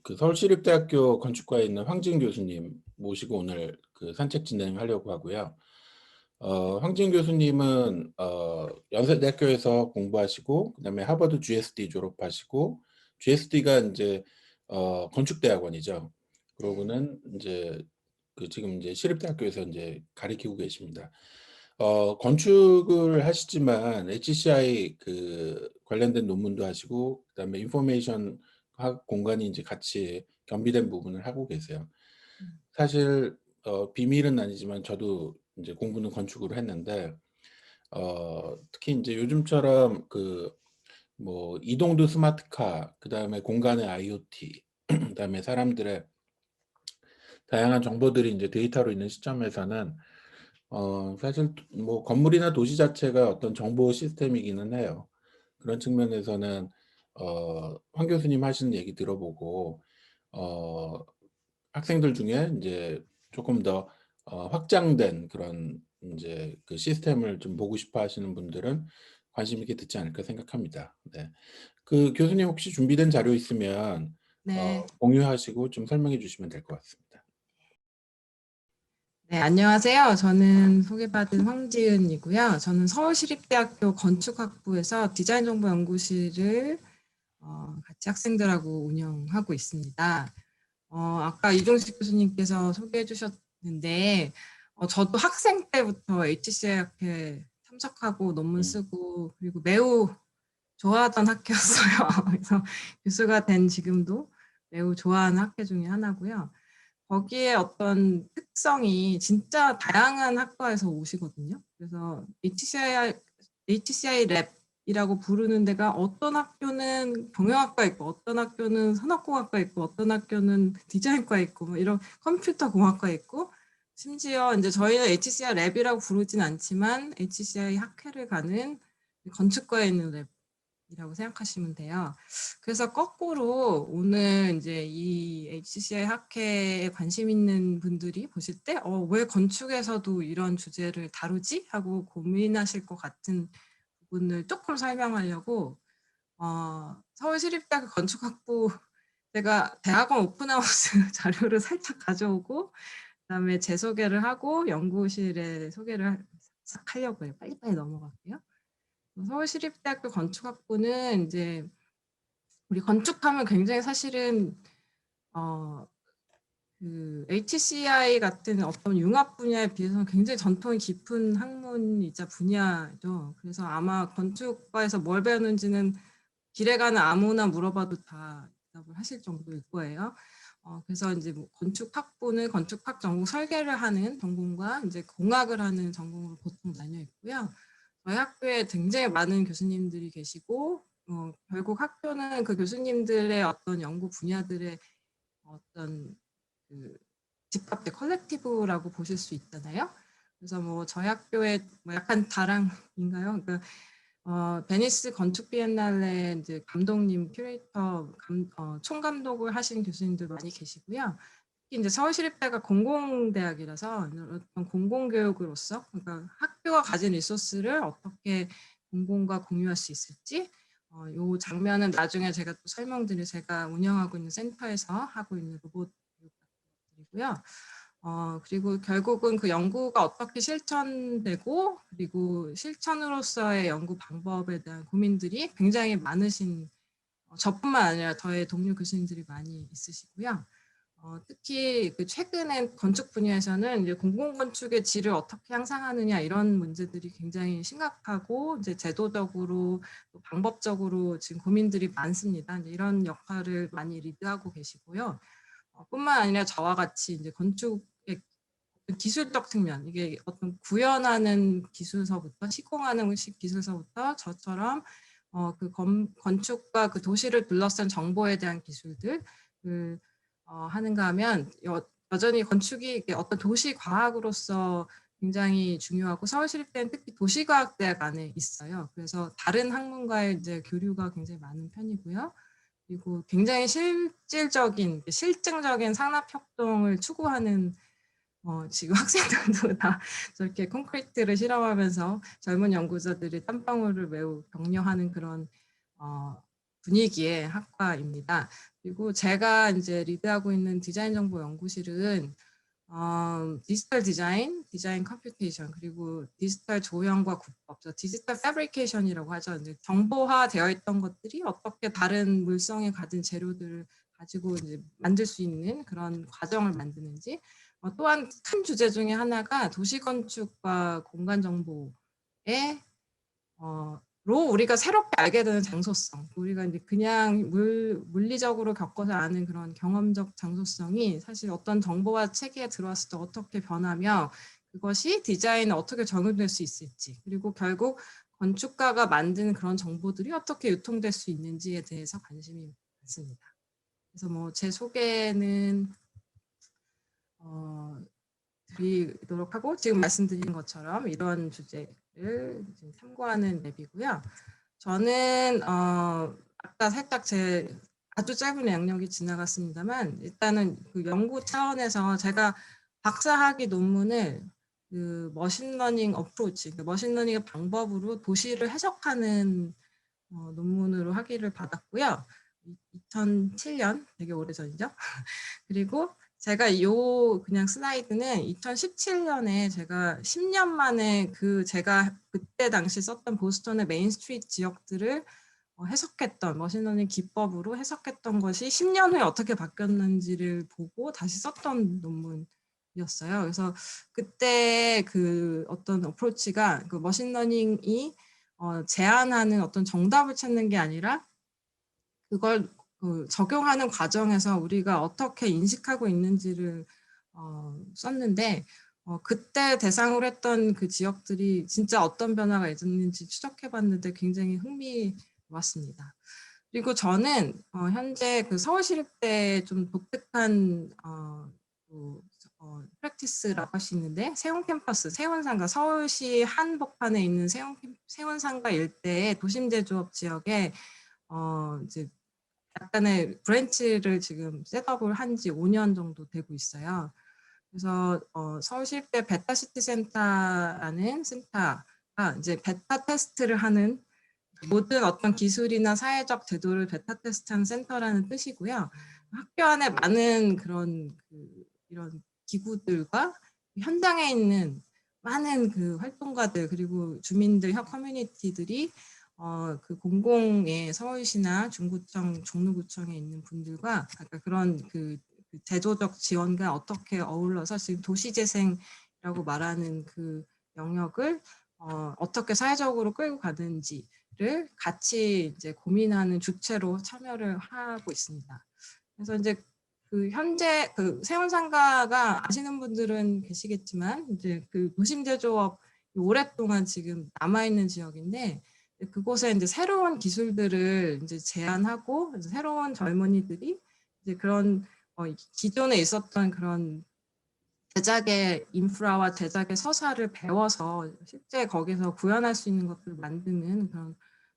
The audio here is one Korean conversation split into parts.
서울시립대학교 건축과에 있는 황진 교수님 모시고 오늘 산책 진행하려고 하고요. 황진 교수님은 연세대학교에서 공부하시고 그다음에 하버드 GSD 졸업하시고 GSD가 이제 건축대학원이죠. 그러고는 이제 지금 이제 시립대학교에서 이제 가리키고 계십니다. 건축을 하시지만 HCI 관련된 논문도 하시고 그다음에 인포메이션 학 공간이 이제 같이 겸비된 부분을 하고 계세요. 사실 비밀은 아니지만 저도 이제 공부는 건축으로 했는데 특히 이제 요즘처럼 뭐 이동도 스마트카, 그다음에 공간의 IoT, 그다음에 사람들의 다양한 정보들이 이제 데이터로 있는 시점에서는 사실 뭐 건물이나 도시 자체가 어떤 정보 시스템이기는 해요. 그런 측면에서는 황 교수님 하시는 얘기 들어보고 어 학생들 중에 인제 쪼끔 더 확장된 그런 인제 시스템을 좀 보고 싶어 하시는 분들은 관심 있게 듣지 않을까 생각합니다. 네. 교수님 혹시 준비된 자료 있으면 네. 공유하시고 좀 설명해 주시면 될 것 같습니다. 네, 안녕하세요. 저는 소개받은 황지은이고요. 저는 서울시립대학교 건축학부에서 디자인정보연구실을 같이 학생들하고 운영하고 있습니다. 아까 이종식 교수님께서 소개해 주셨는데 저도 학생 때부터 HCI 학회에 참석하고 논문 음. 쓰고 그리고 매우 좋아하던 학회였어요. 그래서 교수가 된 지금도 매우 좋아하는 학회 중에 하나고요. 거기에 어떤 특성이 진짜 다양한 학과에서 오시거든요. 그래서 HCI 랩이라고 부르는 데가 어떤 학교는 경영학과 있고 어떤 학교는 산업공학과 있고 어떤 학교는 디자인과 있고 뭐 이런 컴퓨터공학과 있고 심지어 이제 저희는 HCI 랩이라고 부르진 않지만 HCI 학회를 가는 건축과에 있는 랩 이라고 생각하시면 돼요. 그래서 거꾸로 오늘 이제 이 HCI 학회에 관심 있는 분들이 보실 때 왜 건축에서도 이런 주제를 다루지? 하고 고민하실 것 같은 부분을 조금 설명하려고 서울시립대학교 건축학부 제가 대학원 오픈하우스 자료를 살짝 가져오고 그다음에 제 소개를 하고 연구실에 소개를 싹 하려고요. 빨리빨리 넘어갈게요. 서울시립대학교 건축학부는 이제 우리 건축하면 굉장히 사실은 어 HCI 같은 어떤 융합 분야에 비해서는 굉장히 전통이 깊은 학문이자 분야죠. 그래서 아마 건축과에서 뭘 배우는지는 길에 가는 아무나 물어봐도 다 대답을 하실 정도일 거예요. 그래서 인제 뭐 건축학부는 건축학 전공 설계를 하는 전공과 인제 공학을 하는 전공으로 보통 나뉘어 있고요. 저희 학교에 굉장히 많은 교수님들이 계시고 결국 학교는 그 교수님들의 어떤 연구 분야들의 어떤 그 집합체 컬렉티브라고 보실 수 있잖아요. 그래서 뭐 저희 학교에 뭐 약간 자랑인가요? 그러니까 베니스 건축 비엔날레 이제 감독님 큐레이터 총감독을 하신 교수님들 많이 계시고요. 특히 이제 서울시립대가 공공대학이라서 어떤 공공교육으로서 그러니까 학교가 가진 리소스를 어떻게 공공과 공유할 수 있을지 요 장면은 나중에 제가 또 설명드릴 제가 운영하고 있는 센터에서 하고 있는 로봇 교육 같은 것들이고요. 그리고 결국은 그 연구가 어떻게 실천되고 그리고 실천으로서의 연구 방법에 대한 고민들이 굉장히 많으신 저뿐만 아니라 저의 동료 교수님들이 많이 있으시고요. 특히 최근에 건축 분야에서는 이제 공공건축의 질을 어떻게 향상하느냐 이런 문제들이 굉장히 심각하고 이제 제도적으로 또 방법적으로 지금 고민들이 많습니다. 이제 이런 역할을 많이 리드하고 계시고요. 뿐만 아니라 저와 같이 이제 건축의 기술적 측면, 이게 어떤 구현하는 기술서부터 시공하는 기술서부터 저처럼 건축과 그 도시를 둘러싼 정보에 대한 기술들 하는가 하면 여전히 건축이 어떤 도시 과학으로서 굉장히 중요하고 서울시립대는 특히 도시과학대학 안에 있어요. 그래서 다른 학문과의 이제 교류가 굉장히 많은 편이고요. 그리고 굉장히 실질적인 실증적인 산업협동을 추구하는 지금 학생들도 다 저렇게 콘크리트를 실험하면서 젊은 연구자들이 땀방울을 매우 격려하는 그런 분위기의 학과입니다. 그리고 제가 이제 리드하고 있는 디자인 정보 연구실은 디지털 디자인, 디자인 컴퓨테이션, 그리고 디지털 조형과 국법, 디지털 패브리케이션이라고 하죠. 이제 정보화되어 있던 것들이 어떻게 다른 물성에 가진 재료들을 가지고 이제 만들 수 있는 그런 과정을 만드는지, 또한 큰 주제 중에 하나가 도시건축과 공간정보의 로 우리가 새롭게 알게 되는 장소성, 우리가 이제 그냥 물리적으로 겪어서 아는 그런 경험적 장소성이 사실 어떤 정보와 체계에 들어왔을 때 어떻게 변하며 그것이 디자인에 어떻게 적용될 수 있을지, 그리고 결국 건축가가 만드는 그런 정보들이 어떻게 유통될 수 있는지에 대해서 관심이 많습니다. 그래서 뭐 제 소개는 드리도록 하고, 지금 말씀드린 것처럼 이런 주제를 지금 참고하는 랩이고요. 저는 아까 살짝 제 아주 짧은 양력이 지나갔습니다만, 일단은 그 연구 차원에서 제가 박사학위 논문을 그 머신러닝 어프로치, 그 머신러닝의 방법으로 도시를 해석하는 논문으로 학위를 받았고요. 2007년, 되게 오래전이죠. 그리고 제가 그냥 슬라이드는 2017년에 제가 10년 만에 제가 그때 당시 썼던 보스턴의 메인 스트리트 지역들을 해석했던 머신러닝 기법으로 해석했던 것이 10년 후에 어떻게 바뀌었는지를 보고 다시 썼던 논문이었어요. 그래서 그때 그 어떤 어프로치가 그 머신러닝이 제안하는 어떤 정답을 찾는 게 아니라 그걸 적용하는 과정에서 우리가 어떻게 인식하고 있는지를 썼는데, 그때 대상으로 했던 그 지역들이 진짜 어떤 변화가 있었는지 추적해봤는데 굉장히 흥미로웠습니다. 그리고 저는 현재 그 서울시립대 좀 독특한 프랙티스라고 할 수 있는데, 세운 캠퍼스, 세운상가, 서울시 한복판에 있는 세운상가 일대의 도심제조업 지역에 이제 약간의 브랜치를 지금 셋업을 한 지 5년 정도 되고 있어요. 그래서 서울시립대 베타시티 센터라는 센터가 이제 베타 테스트를 하는, 모든 어떤 기술이나 사회적 제도를 베타 테스트하는 센터라는 뜻이고요. 학교 안에 많은 그런 이런 기구들과 현장에 있는 많은 그 활동가들, 그리고 주민들, 커뮤니티들이 그 공공의 서울시나 중구청, 종로구청에 있는 분들과 그런 그 제도적 지원과 어떻게 어울러서 지금 도시재생이라고 말하는 그 영역을 어떻게 사회적으로 끌고 가는지를 같이 이제 고민하는 주체로 참여를 하고 있습니다. 그래서 이제 그 현재 그 세운상가가 아시는 분들은 계시겠지만, 이제 그 도심제조업 오랫동안 지금 남아있는 지역인데, 그곳에 이제 새로운 기술들을 이제 제안하고, 이제 새로운 젊은이들이 이제 그런 기존에 있었던 그런 제작의 인프라와 제작의 서사를 배워서 실제 거기서 구현할 수 있는 것들을 만드는 그런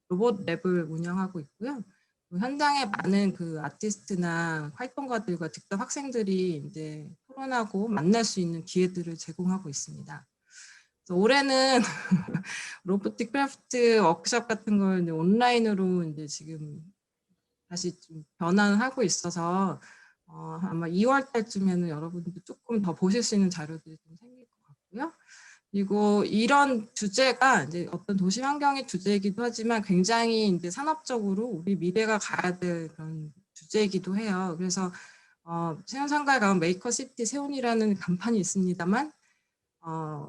로봇 랩을 운영하고 있고요. 현장에 많은 그 아티스트나 활동가들과 직접 학생들이 이제 토론하고 만날 수 있는 기회들을 제공하고 있습니다. 그래서 올해는 로보틱 크래프트 워크숍 같은 걸 이제 온라인으로 이제 지금 다시 좀 변화를 하고 있어서 아마 2월 달쯤에는 여러분들 조금 더 보실 수 있는 자료들이 좀 생길 것 같고요. 그리고 이런 주제가 이제 어떤 도시 환경의 주제이기도 하지만 굉장히 이제 산업적으로 우리 미래가 가야 될 그런 주제이기도 해요. 그래서 세운상가에 가면 메이커시티 세운이라는 간판이 있습니다만,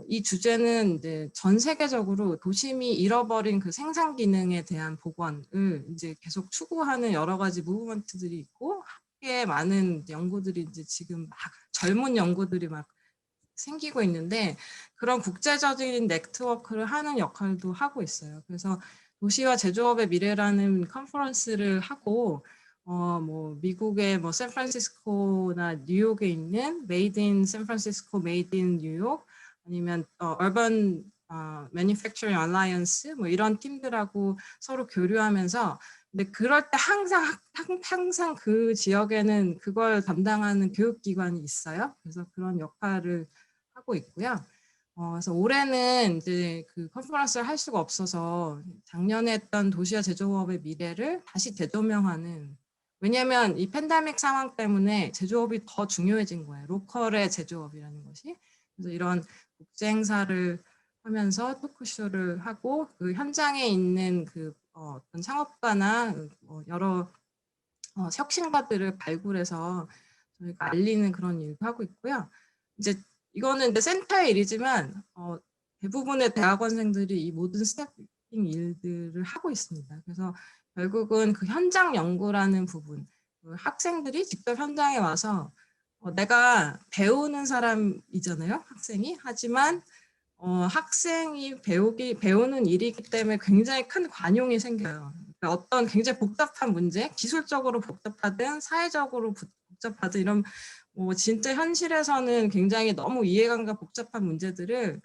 이 주제는 이제 전 세계적으로 도심이 잃어버린 그 생산 기능에 대한 복원을 이제 계속 추구하는 여러 가지 무브먼트들이 있고, 학계에 많은 연구들이 이제 지금 막 젊은 연구들이 막 생기고 있는데, 그런 국제적인 네트워크를 하는 역할도 하고 있어요. 그래서 도시와 제조업의 미래라는 컨퍼런스를 하고, 뭐 미국의 뭐 샌프란시스코나 뉴욕에 있는 메이드 인 샌프란시스코, 메이드 인 뉴욕, 아니면 얼번 매니팩처링 얼라이언스 뭐 이런 팀들하고 서로 교류하면서, 근데 그럴 때 항상 그 지역에는 그걸 담당하는 교육기관이 있어요. 그래서 그런 역할을 하고 있고요. 그래서 올해는 이제 그 컨퍼런스를 할 수가 없어서 작년에 했던 도시와 제조업의 미래를 다시 재조명하는, 왜냐하면 이 팬데믹 상황 때문에 제조업이 더 중요해진 거예요. 로컬의 제조업이라는 것이. 그래서 이런 국제 행사를 하면서 토크쇼를 하고 그 현장에 있는 그 어떤 창업가나 여러 혁신가들을 발굴해서 저희가 알리는 그런 일도 하고 있고요. 이제 이거는 이제 센터의 일이지만 대부분의 대학원생들이 이 모든 스태핑 일들을 하고 있습니다. 그래서 결국은 그 현장 연구라는 부분, 그 학생들이 직접 현장에 와서 내가 배우는 사람이잖아요, 학생이. 하지만 학생이 배우는 일이기 때문에 굉장히 큰 관용이 생겨요. 그러니까 어떤 굉장히 복잡한 문제, 기술적으로 복잡하든 사회적으로 복잡하든 이런 진짜 현실에서는 굉장히 너무 이해관계가 복잡한 문제들을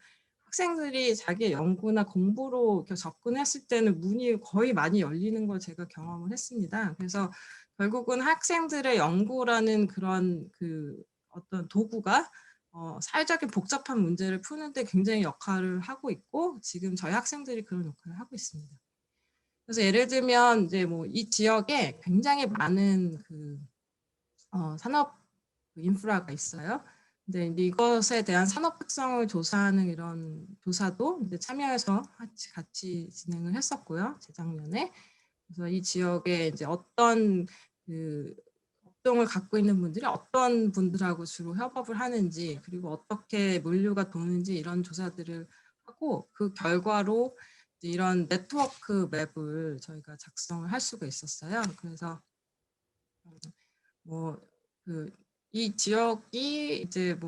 학생들이 자기의 연구나 공부로 이렇게 접근했을 때는 문이 거의 많이 열리는 걸 제가 경험을 했습니다. 그래서 결국은 학생들의 연구라는 그런 그 어떤 도구가 사회적인 복잡한 문제를 푸는데 굉장히 역할을 하고 있고, 지금 저희 학생들이 그런 역할을 하고 있습니다. 그래서 예를 들면 이제 뭐 이 지역에 굉장히 많은 그 산업 인프라가 있어요. 근데 이것에 대한 산업 특성을 조사하는 이런 조사도 이제 참여해서 같이 진행을 했었고요, 재작년에. 그래서 이 지역에 이제 어떤 그 업종을 갖고 있는 분들이 어떤 분들하고 주로 협업을 하는지, 그리고 어떻게 물류가 도는지 이런 조사들을 하고, 그 결과로 이런 네트워크 맵을 저희가 작성을 할 수가 있었어요. 그래서 이 지역이 이제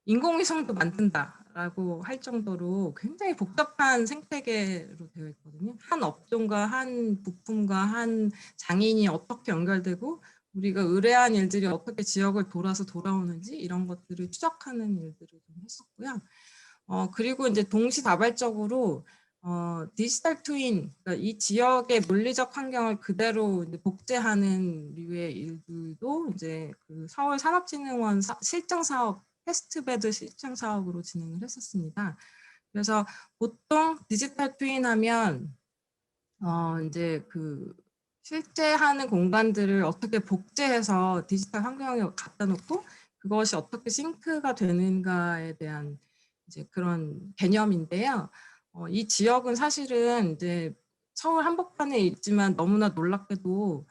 인공위성도 만든다라고 할 정도로 굉장히 복잡한 생태계로 되어 있거든요. 한 업종과 한 부품과 한 장인이 어떻게 연결되고 우리가 의뢰한 일들이 어떻게 지역을 돌아서 돌아오는지 이런 것들을 추적하는 일들을 좀 했었고요. 그리고 이제 동시다발적으로 디지털 트윈, 그러니까 이 지역의 물리적 환경을 그대로 이제 복제하는 류의 일들도 이제 그 서울 산업진흥원 실증 사업, 테스트베드 실증 사업으로 진행을 했었습니다. 그래서 보통 디지털 트윈 하면 이제 그 실제 하는 공간들을 어떻게 복제해서 디지털 환경에 갖다 놓고 그것이 어떻게 싱크가 되는가에 대한 이제 그런 개념인데요. 이 지역은 사실은 이제 서울 한복판에 있지만 너무나 놀랍게도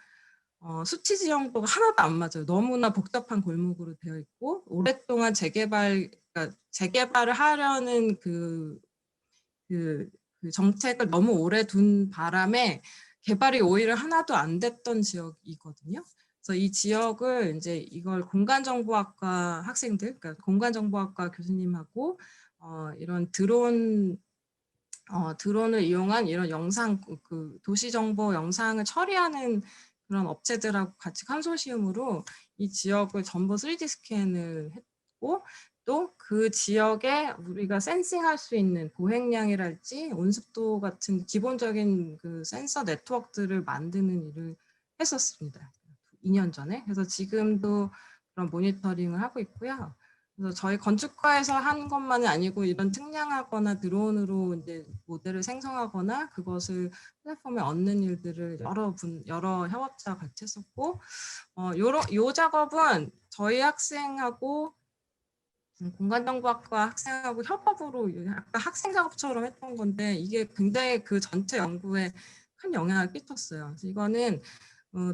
수치 지형도가 하나도 안 맞아요. 너무나 복잡한 골목으로 되어 있고 오랫동안 그러니까 재개발을 하려는 그 정책을 너무 오래 둔 바람에 개발이 오히려 하나도 안 됐던 지역이거든요. 그래서 이 지역을 이제 이걸 공간정보학과 학생들, 그러니까 공간정보학과 교수님하고 이런 드론을 이용한 이런 영상, 그 도시정보 영상을 처리하는 그런 업체들하고 같이 컨소시엄으로 이 지역을 전부 3D 스캔을 했고, 또 그 지역에 우리가 센싱할 수 있는 보행량이랄지 온습도 같은 기본적인 그 센서 네트워크들을 만드는 일을 했었습니다. 2년 전에. 그래서 지금도 그런 모니터링을 하고 있고요. 그래서 저희 건축과에서 한 것만이 아니고 이런 측량하거나 드론으로 이제 모델을 생성하거나 그것을 플랫폼에 얻는 일들을 여러 협업자와 같이 했었고, 요 작업은 저희 학생하고 공간정보학과 학생하고 협업으로 약간 학생 작업처럼 했던 건데 이게 굉장히 그 전체 연구에 큰 영향을 끼쳤어요. 그래서 이거는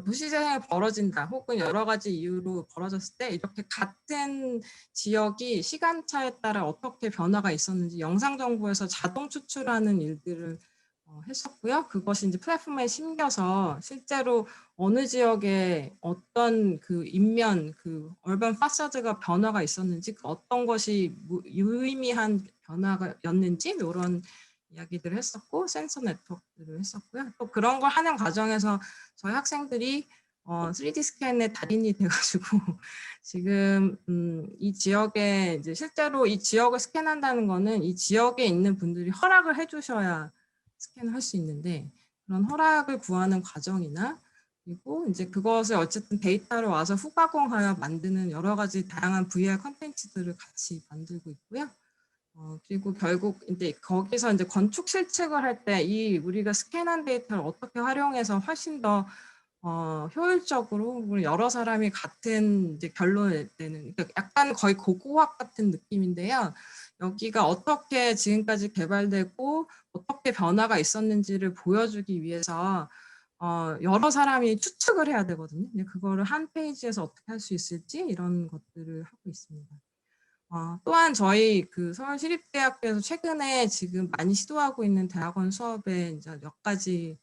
도시재생이 벌어진다 혹은 여러 가지 이유로 벌어졌을 때 이렇게 같은 지역이 시간차에 따라 어떻게 변화가 있었는지 영상 정보에서 자동 추출하는 일들을 했었고요. 그것이 이제 플랫폼에 심겨서 실제로 어느 지역에 어떤 그 인면, 그 얼반 파사드가 변화가 있었는지, 어떤 것이 유의미한 변화였는지 이런 이야기들을 했었고, 센서 네트워크들을 했었고요. 또 그런 걸 하는 과정에서 저희 학생들이 3D 스캔의 달인이 돼가지고 지금 이 지역에 이제 실제로 이 지역을 스캔한다는 거는 이 지역에 있는 분들이 허락을 해주셔야 스캔을 할 수 있는데, 그런 허락을 구하는 과정이나 그리고 이제 그것을 어쨌든 데이터를 와서 후가공하여 만드는 여러 가지 다양한 VR 컨텐츠들을 같이 만들고 있고요. 그리고 결국 이제 거기서 이제 건축 실측을 할 때 이 우리가 스캔한 데이터를 어떻게 활용해서 훨씬 더 효율적으로 그리고 여러 사람이 같은 이제 결론을 내는, 그러니까 약간 거의 고고학 같은 느낌인데요. 여기가 어떻게 지금까지 개발되고 어떻게 변화가 있었는지를 보여주기 위해서 여러 사람이 추측을 해야 되거든요. 근데 그거를 한 페이지에서 어떻게 할 수 있을지 이런 것들을 하고 있습니다. 또한 저희 그 서울시립대학교에서 최근에 지금 많이 시도하고 있는 대학원 수업에 이제 몇 가지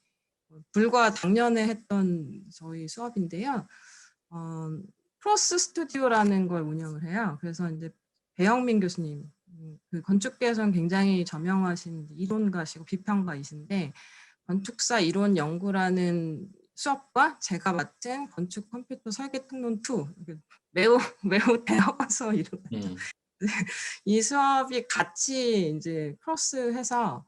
불과 작년에 했던 저희 수업인데요. 크로스 스튜디오라는 걸 운영을 해요. 그래서 이제 배영민 교수님, 그 건축계에서는 굉장히 저명하신 이론가시고 비평가이신데 건축사 이론 연구라는 수업과 제가 맡은 건축 컴퓨터 설계 특론 2 매우 매우 대학원서 이루어졌죠. 이 수업이 같이 이제 크로스해서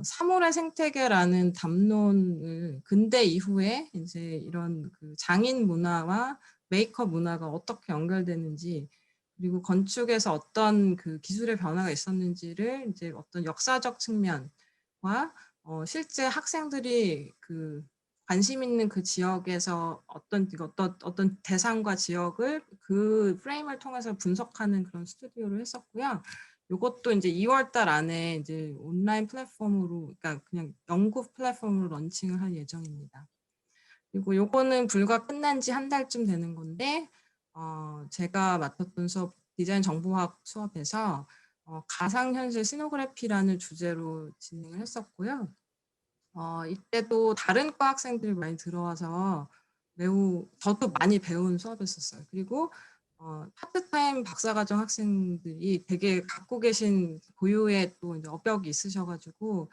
사물의 생태계라는 담론을 근대 이후에 이제 이런 그 장인 문화와 메이커 문화가 어떻게 연결되는지 그리고 건축에서 어떤 그 기술의 변화가 있었는지를 이제 어떤 역사적 측면과 실제 학생들이 그 관심 있는 그 지역에서 어떤 대상과 지역을 그 프레임을 통해서 분석하는 그런 스튜디오를 했었고요. 요것도 이제 2월 달 안에 이제 온라인 플랫폼으로, 그러니까 그냥 연구 플랫폼으로 런칭을 할 예정입니다. 그리고 요거는 불과 끝난 지 한 달쯤 되는 건데, 제가 맡았던 수업, 디자인 정보학 수업에서 가상현실 시노그래피라는 주제로 진행을 했었고요. 이때도 다른 과 학생들이 많이 들어와서 매우 저도 많이 배운 수업이었어요. 그리고 파트타임 박사과정 학생들이 되게 갖고 계신 고유의 또 이제 업력이 있으셔가지고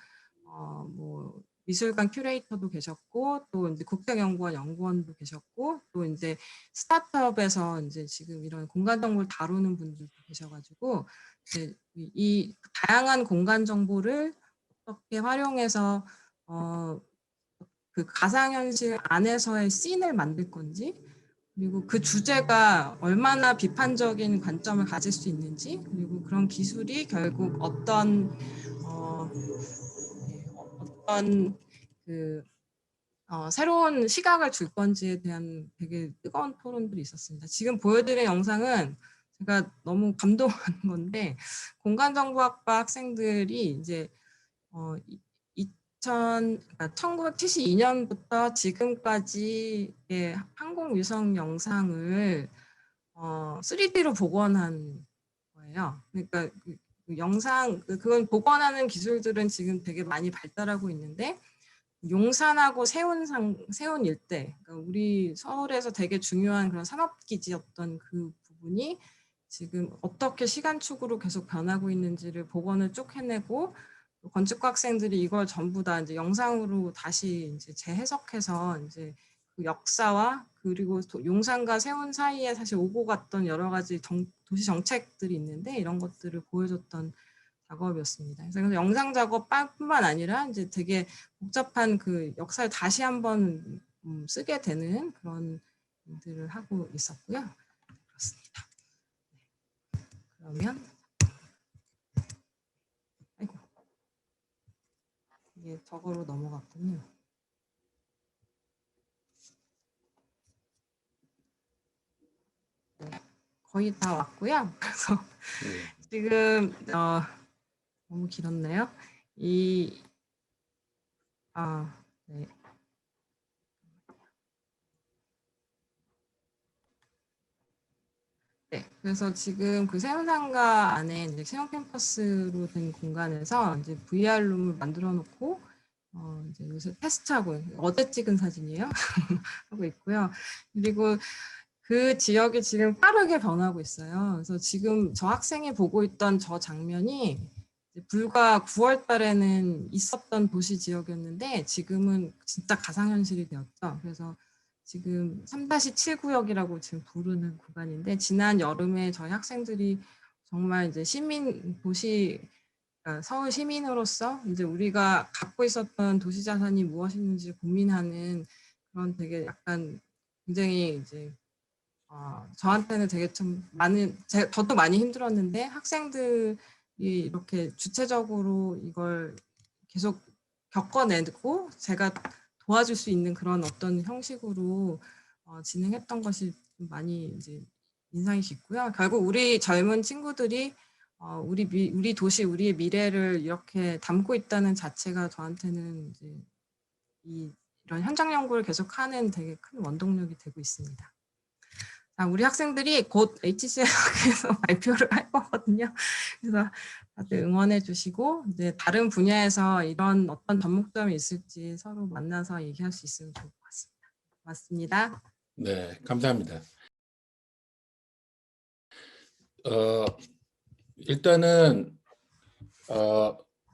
뭐 미술관 큐레이터도 계셨고 또 이제 국책연구원 연구원도 계셨고 또 이제 스타트업에서 이제 지금 이런 공간 정보를 다루는 분들도 계셔가지고 이제 이 다양한 공간 정보를 어떻게 활용해서 그 가상현실 안에서의 씬을 만들 건지 그리고 그 주제가 얼마나 비판적인 관점을 가질 수 있는지 그리고 그런 기술이 결국 어떤 그 새로운 시각을 줄 건지에 대한 되게 뜨거운 토론들이 있었습니다. 지금 보여드린 영상은 제가 너무 감동한 건데 공간정보학과 학생들이 이제 1972년부터 지금까지의 항공위성 영상을 3D로 복원한 거예요. 그러니까 그 영상, 그건 복원하는 기술들은 지금 되게 많이 발달하고 있는데 용산하고 세운 일대, 그러니까 우리 서울에서 되게 중요한 그런 산업기지였던 그 부분이 지금 어떻게 시간축으로 계속 변하고 있는지를 복원을 쭉 해내고 건축과 학생들이 이걸 전부 다 이제 영상으로 다시 이제 재해석해서 이제 그 역사와 그리고 용산과 세운 사이에 사실 오고 갔던 여러 가지 도시 정책들이 있는데 이런 것들을 보여줬던 작업이었습니다. 그래서 영상 작업뿐만 아니라 이제 되게 복잡한 그 역사를 다시 한번 쓰게 되는 그런 일들을 하고 있었고요. 그렇습니다. 그러면 아이고 이게 저거로 넘어갔군요. 네, 거의 다 왔고요. 그래서 지금 너무 길었네요. 네. 네, 그래서 지금 그 세운상가 안에 이제 세운 캠퍼스로 된 공간에서 이제 VR룸을 만들어 놓고 이제 요새 테스트하고 어제 찍은 사진이에요. 하고 있고요. 그리고 그 지역이 지금 빠르게 변하고 있어요. 그래서 지금 저 학생이 보고 있던 저 장면이 불과 9월 달에는 있었던 도시 지역이었는데 지금은 진짜 가상현실이 되었죠. 그래서 지금 3-7 구역이라고 지금 부르는 구간인데 지난 여름에 저희 학생들이 정말 이제 도시, 그러니까 서울 시민으로서 이제 우리가 갖고 있었던 도시 자산이 무엇인지 고민하는 그런 되게 약간 굉장히 이제 저한테는 되게 좀 저도 많이 힘들었는데 학생들의 이렇게 주체적으로 이걸 계속 겪어내고 제가 도와줄 수 있는 그런 어떤 형식으로 진행했던 것이 많이 이제 인상이 깊고요. 결국 우리 젊은 친구들이 우리 도시, 우리의 미래를 이렇게 담고 있다는 자체가 저한테는 이제 이런 현장 연구를 계속하는 되게 큰 원동력이 되고 있습니다. 자, 우리 학생들이 곧 HCL학에서 발표를 할 거거든요. 그래서 다들 응원해 주시고 이제 다른 분야에서 이런 어떤 접목점이 있을지 서로 만나서 얘기할 수 있으면 좋을 것 같습니다. 고맙습니다. 네, 감사합니다. 어, 일단은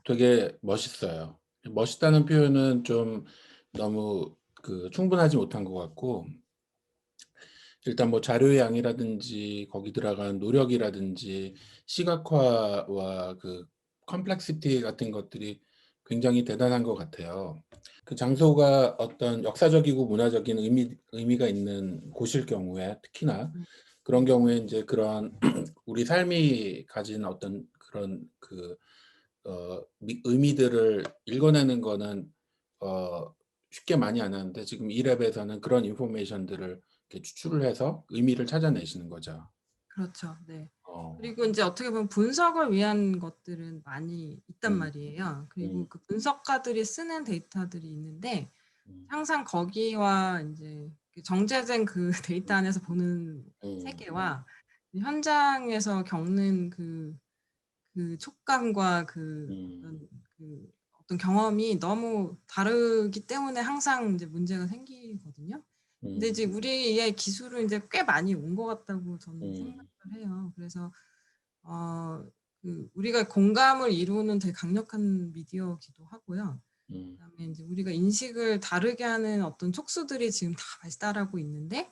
되게 멋있어요. 멋있다는 표현은 좀 너무 충분하지 못한 것 같고, 일단 뭐 자료의 양이라든지 거기 들어간 노력이라든지 시각화와 그 컴플렉시티 같은 것들이 굉장히 대단한 것 같아요. 그 장소가 어떤 역사적이고 문화적인 의미가 있는 곳일 경우에 특히나 그런 경우에 이제 그런 우리 삶이 가진 어떤 그런 의미들을 읽어내는 거는 쉽게 많이 안 하는데 지금 이 랩에서는 그런 인포메이션들을 이렇게 추출을 해서 의미를 찾아내시는 거죠. 그렇죠. 네. 어, 그리고 이제 어떻게 보면 분석을 위한 것들은 많이 있단 음, 말이에요. 그리고 음, 그 분석가들이 쓰는 데이터들이 있는데 음, 항상 거기와 이제 정제된 그 데이터 안에서 보는 음, 세계와 현장에서 겪는 그 촉감과 음, 어떤 경험이 너무 다르기 때문에 항상 이제 문제가 생기거든요. 근데 음, 이제 우리의 기술은 이제 꽤 많이 온 것 같다고 저는 생각을 음, 해요. 그래서 어 우리가 공감을 이루는 되게 강력한 미디어기도 하고요. 음, 그다음에 인제 우리가 인식을 다르게 하는 어떤 촉수들이 지금 다 발달하고 있는데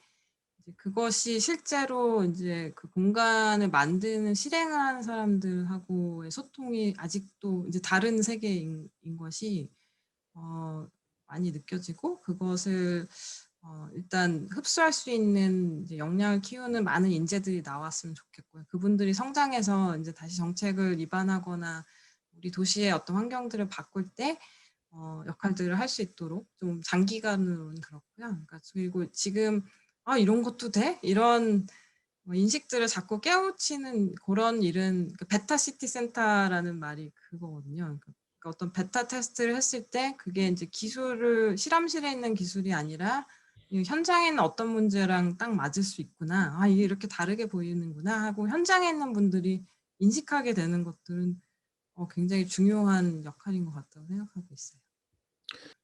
이제 그것이 실제로 인제 그 공간을 만드는 실행을 하는 사람들하고의 소통이 아직도 이제 다른 세계인 것이 어 많이 느껴지고 그것을 일단 흡수할 수 있는 이제 역량을 키우는 많은 인재들이 나왔으면 좋겠고요. 그분들이 성장해서 인제 다시 정책을 입안하거나 우리 도시의 어떤 환경들을 바꿀 때 역할들을 할 수 있도록 좀 장기간으로는 그렇고요. 그러니까 그리고 지금 '아 이런 것도 돼?' 이런 인식들을 자꾸 깨우치는 고런 일은 그 베타 시티 센터라는 말이 그거거든요. 그러니까 어떤 베타 테스트를 했을 때 그게 인제 기술을 실험실에 있는 기술이 아니라 이 '현장에 있는 어떤 문제랑 딱 맞을 수 있구나. 아 이게 이렇게 다르게 보이는구나.' 하고 현장에 있는 분들이 인식하게 되는 것들은 굉장히 중요한 역할인 것 같다고 생각하고 있어요.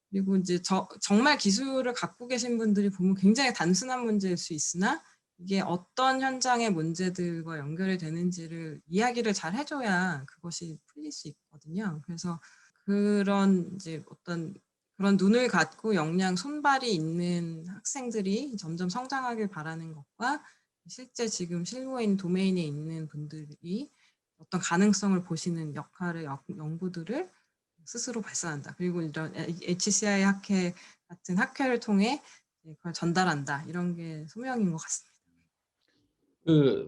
그리고 인제 정말 기술을 갖고 계신 분들이 보면 굉장히 단순한 문제일 수 있으나 이게 어떤 현장의 문제들과 연결이 되는지를 이야기를 잘 해 줘야 그것이 풀릴 수 있거든요. 그래서 그런 이제 어떤 그런 눈을 갖고 역량 손발이 있는 학생들이 점점 성장하길 바라는 것과 실제 지금 실무인 도메인에 있는 분들이 어떤 가능성을 보시는 역할의 연구들을 스스로 발산한다. 그리고 이런 HCI 학회 같은 학회를 통해 이제 그걸 전달한다. 이런 게 소명인 것 같습니다.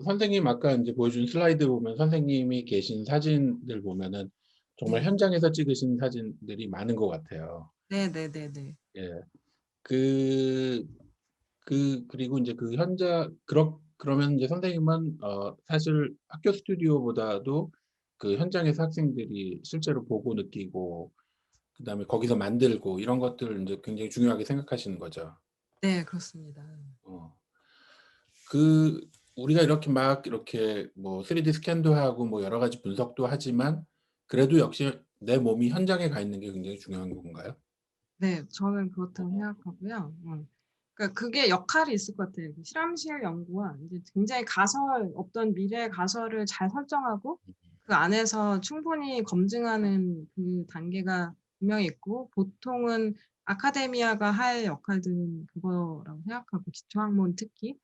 선생님 아까 이제 보여준 슬라이드 보면 선생님이 계신 사진들 보면은 정말 네. 현장에서 찍으신 사진들이 많은 것 같아요. 네네네네. 예. 그 그리고 이제 그 현장 그러면 이제 선생님은 사실 학교 스튜디오보다도 그 현장에서 학생들이 실제로 보고 느끼고 그다음에 거기서 만들고 이런 것들을 인제 굉장히 중요하게 생각하시는 거죠. 네 그렇습니다. 어. 그 우리가 이렇게 막 이렇게 뭐 3D 스캔도 하고 뭐 여러 가지 분석도 하지만 그래도 역시 내 몸이 현장에 가 있는 게 굉장히 중요한 건가요? 네. 저는 그렇다고 어. 생각하고요. 그러니까 그게 역할이 있을 것 같아요. 그 실험실 연구와 인제 굉장히 가설 어떤 미래의 가설을 잘 설정하고 그 안에서 충분히 검증하는 그 단계가 분명히 있고 보통은 아카데미아가 할 역할들은 그거라고 생각하고 기초학문 특히.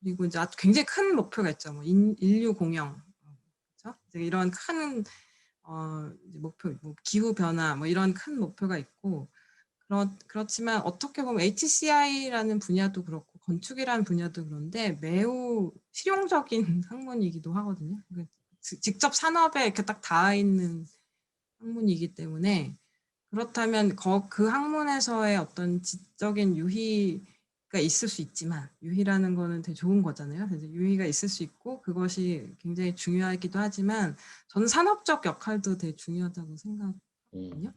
그리고 이제 아주 굉장히 큰 목표가 있죠. 뭐 인류 공영 그죠? 이제 이런 큰 이제 목표 뭐 기후 변화 뭐 이런 큰 목표가 있고 그렇지만 어떻게 보면 HCI라는 분야도 그렇고 건축이라는 분야도 그런데 매우 실용적인 학문이기도 하거든요. 직접 산업에 이렇게 딱 닿아 있는 학문이기 때문에 그렇다면 그 학문에서의 어떤 지적인 유희가 있을 수 있지만 유희라는 거는 되게 좋은 거잖아요. 그래서 유희가 있을 수 있고 그것이 굉장히 중요하기도 하지만 저는 산업적 역할도 되게 중요하다고 생각하거든요.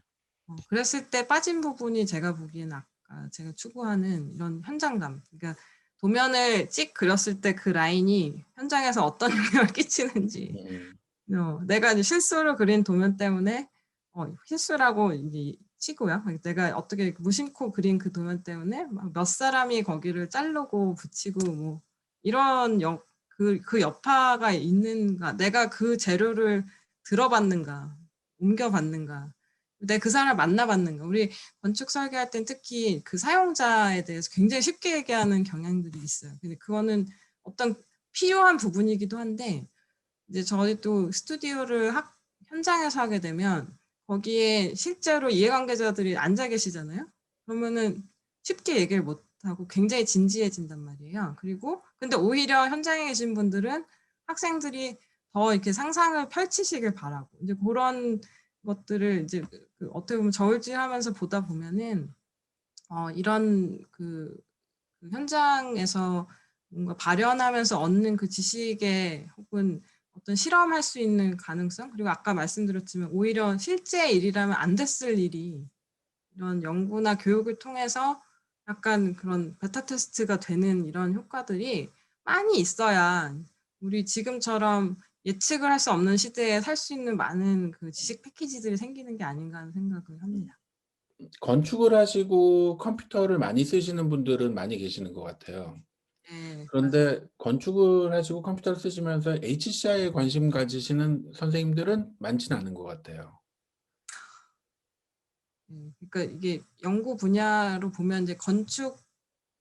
음. 그랬을 때 빠진 부분이 제가 보기에는 아까 제가 추구하는 이런 현장감. 그러니까 도면을 찍 그렸을 때 그 라인이 현장에서 어떤 영향을 끼치는지. 음. 내가 이제 실수로 그린 도면 때문에 실수라고 이제 치고요. 내가 어떻게 무심코 그린 그 도면 때문에 막 몇 사람이 거기를 자르고 붙이고 뭐 이런 그 여파가 있는가, 내가 그 재료를 들어봤는가, 옮겨봤는가, 내가 그 사람을 만나봤는가. 우리 건축 설계할 땐 특히 그 사용자에 대해서 굉장히 쉽게 얘기하는 경향들이 있어요. 근데 그거는 어떤 필요한 부분이기도 한데 이제 저희 또 스튜디오를 현장에서 하게 되면 거기에 실제로 이해관계자들이 앉아 계시잖아요. 그러면은 쉽게 얘기를 못 하고 굉장히 진지해진단 말이에요. 그리고 근데 오히려 현장에 계신 분들은 학생들이 더 이렇게 상상을 펼치시길 바라고 이제 그런 것들을 이제 어떻게 보면 저울질하면서 보다 보면은 이런 그 현장에서 뭔가 발현하면서 얻는 그 지식의 혹은 어떤 실험할 수 있는 가능성, 그리고 아까 말씀드렸지만 오히려 실제 일이라면 안 됐을 일이 이런 연구나 교육을 통해서 약간 그런 베타 테스트가 되는 이런 효과들이 많이 있어야 우리 지금처럼 예측을 할 수 없는 시대에 살 수 있는 많은 그 지식 패키지들이 생기는 게 아닌가 하는 생각을 합니다. 건축을 하시고 컴퓨터를 많이 쓰시는 분들은 많이 계시는 것 같아요. 네, 맞아요. 그런데 건축을 하시고 컴퓨터를 쓰시면서 HCI에 관심 가지시는 선생님들은 많지는 않은 것 같아요. 그러니까 이게 연구 분야로 보면 이제 건축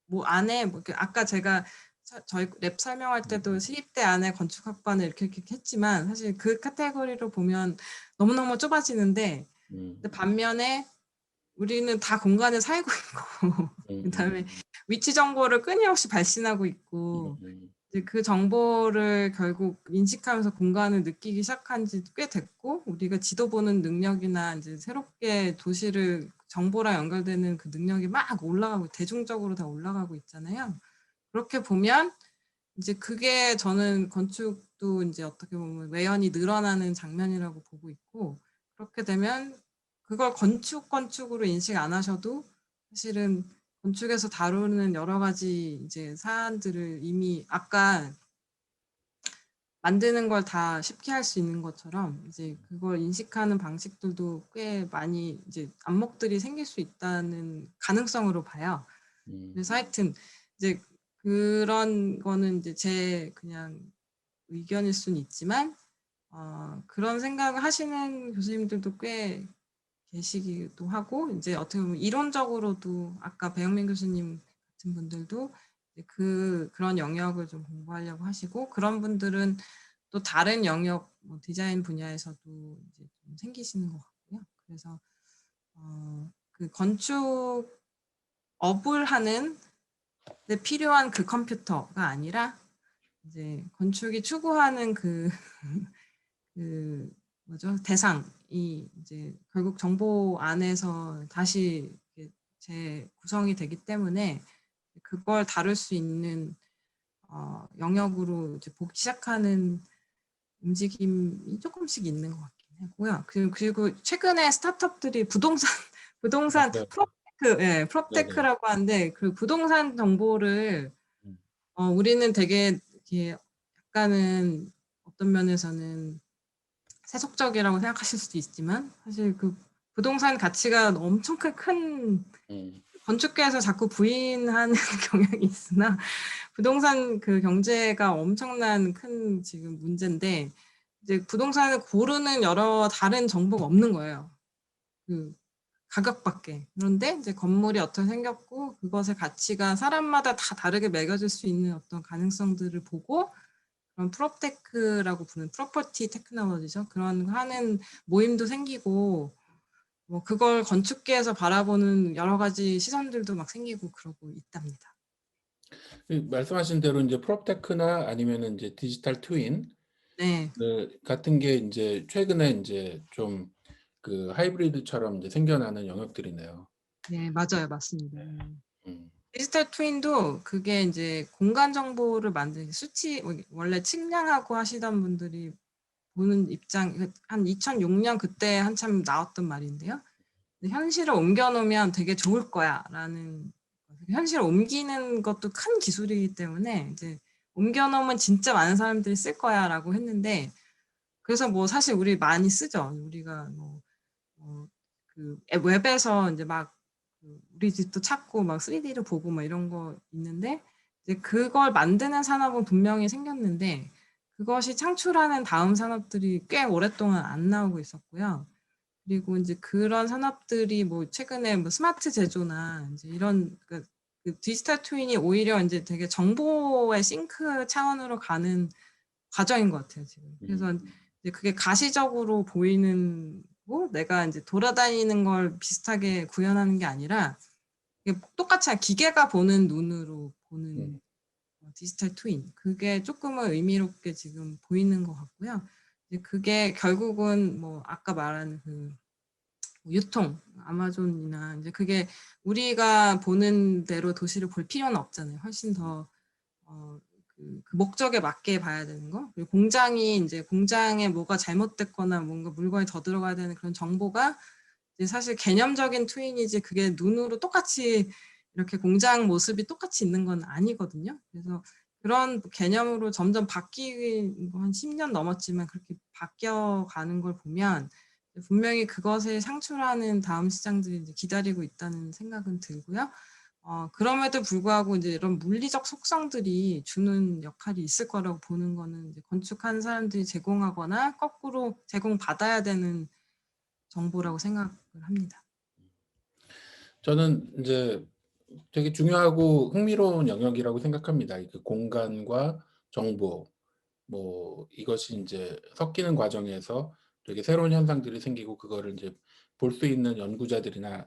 뭐 안에 뭐 아까 제가 저희 랩 설명할 때도 시립대 안에 건축학과는 이렇게 했지만 사실 그 카테고리로 보면 너무너무 좁아지는데 음. 근데 반면에 우리는 다 공간에 살고 있고 그다음에 음음. 위치 정보를 끊임없이 발신하고 있고 음음. 이제 그 정보를 결국 인식하면서 공간을 느끼기 시작한 지 꽤 됐고 우리가 지도 보는 능력이나 이제 새롭게 도시를 정보랑 연결되는 그 능력이 막 올라가고 대중적으로 다 올라가고 있잖아요. 그렇게 보면 이제 그게 저는 건축도 이제 어떻게 보면 외연이 늘어나는 장면이라고 보고 있고 그렇게 되면 그걸 건축으로 인식 안 하셔도 사실은 건축에서 다루는 여러 가지 이제 사안들을 이미 아까 만드는 걸 다 쉽게 할 수 있는 것처럼 이제 그걸 인식하는 방식들도 꽤 많이 이제 안목들이 생길 수 있다는 가능성으로 봐요. 음. 그래서 하여튼 이제 그런 거는 이제 제 그냥 의견일 수는 있지만 그런 생각을 하시는 교수님들도 꽤 계시기도 하고 이제 어떻게 보면 이론적으로도 아까 배영민 교수님 같은 분들도 이제 그런 영역을 좀 공부하려고 하시고 그런 분들은 또 다른 영역 뭐 디자인 분야에서도 이제 좀 생기시는 것 같고요. 그래서 그 건축업을 하는 데 필요한 그 컴퓨터가 아니라 이제 건축이 추구하는 그 뭐죠? 대상이 이제 결국 정보 안에서 다시 이렇게 재구성이 되기 때문에 그걸 다룰 수 있는 영역으로 이제 보기 시작하는 움직임이 조금씩 있는 것 같긴 하고요. 그리고 최근에 스타트업들이 부동산 맞아요. 프롭테크, 예, 네네. 프롭테크라고 하는데 그 부동산 정보를 음. 우리는 되게 이렇게 약간은 어떤 면에서는 세속적이라고 생각하실 수도 있지만 사실 그 부동산 가치가 엄청 큰 음. 건축계에서 자꾸 부인하는 경향이 있으나 부동산 그 경제가 엄청난 큰 지금 문제인데 이제 부동산을 고르는 여러 다른 정보가 없는 거예요. 그 가격밖에. 그런데 이제 건물이 어떻게 생겼고 그것의 가치가 사람마다 다 다르게 매겨질 수 있는 어떤 가능성들을 보고 그런 프롭테크라고 부르는 프로퍼티 테크놀로지죠. 그런 거 하는 모임도 생기고 뭐 그걸 건축계에서 바라보는 여러 가지 시선들도 막 생기고 그러고 있답니다. 말씀하신 대로 인제 프롭테크나 아니면은 인제 디지털 트윈 네. 네, 같은 게 인제 최근에 인제 좀 그 하이브리드처럼 인제 생겨나는 영역들이네요. 네. 맞아요. 맞습니다. 음. 디지털 트윈도 그게 인제 공간 정보를 만드는 수치 원래 측량하고 하시던 분들이 보는 입장 한 2006년 그때 한참 나왔던 말인데요. 근데 "현실을 옮겨 놓으면 되게 좋을 거야."라는 현실을 옮기는 것도 큰 기술이기 때문에 이제 "옮겨 놓으면 진짜 많은 사람들이 쓸 거야."라고 했는데 그래서 뭐 사실 우리 많이 쓰죠. 우리가 뭐 그 웹에서 인제 막 우리 집도 찾고 막 3D를 보고 막 이런 거 있는데 이제 그걸 만드는 산업은 분명히 생겼는데 그것이 창출하는 다음 산업들이 꽤 오랫동안 안 나오고 있었고요. 그리고 인제 그런 산업들이 뭐 최근에 뭐 스마트 제조나 인제 이런 그 디지털 트윈이 오히려 인제 되게 정보의 싱크 차원으로 가는 과정인 것 같아요 지금. 그래서 음. 이제 그게 가시적으로 보이는 거 내가 인제 돌아다니는 걸 비슷하게 구현하는 게 아니라 이게 똑같이 그냥 기계가 보는 눈으로 보는 음. 디지털 트윈 그게 쪼끔은 의미롭게 지금 보이는 것 같고요. 이제 그게 결국은 뭐 아까 말한 그 유통, 아마존이나 인제 그게 우리가 보는 대로 도시를 볼 필요는 없잖아요. 훨씬 더 그 목적에 맞게 봐야 되는 거. 그리고 공장이 인제 공장에 뭐가 잘못됐거나 뭔가 물건이 더 들어가야 되는 그런 정보가 이제 사실 개념적인 트윈이지 그게 눈으로 똑같이 이렇게 공장 모습이 똑같이 있는 건 아니거든요. 그래서 그런 개념으로 점점 바뀌고 한 10년 넘었지만 그렇게 바뀌어 가는 걸 보면 분명히 그것을 상출하는 다음 시장들이 이제 기다리고 있다는 생각은 들고요. 그럼에도 불구하고 인제 이런 물리적 속성들이 주는 역할이 있을 거라고 보는 거는 이제 건축하는 사람들이 제공하거나 거꾸로 제공받아야 되는 정보라고 생각을 합니다. 저는 인제 되게 중요하고 흥미로운 영역이라고 생각합니다. 그 공간과 정보 이것이 인제 섞이는 과정에서 되게 새로운 현상들이 생기고 그거를 인제 볼 수 있는 연구자들이나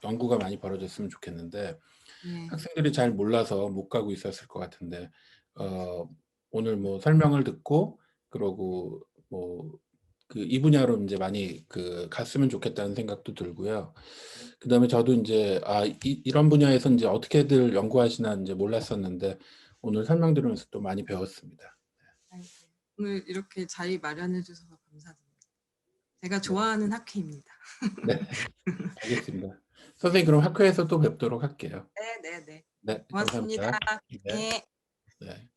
연구가 많이 벌어졌으면 좋겠는데 네. 학생들이 잘 몰라서 못 가고 있었을 것 같은데 어 오늘 설명을 듣고 그러고 이 분야로 인제 많이 갔으면 좋겠다는 생각도 들고요. 그다음에 저도 인제 이런 분야에서 인제 어떻게들 연구하시나 인제 몰랐었는데 오늘 설명 들으면서 또 많이 배웠습니다. 아이고. 오늘 이렇게 자리 마련해 주셔서 감사드립니다. 제가 네. 좋아하는 학회입니다. 네. 알겠습니다. 선생님 그럼 학교에서 또 뵙도록 할게요. 네네네. 네. 고맙습니다. 감사합니다. 네. 네. 네.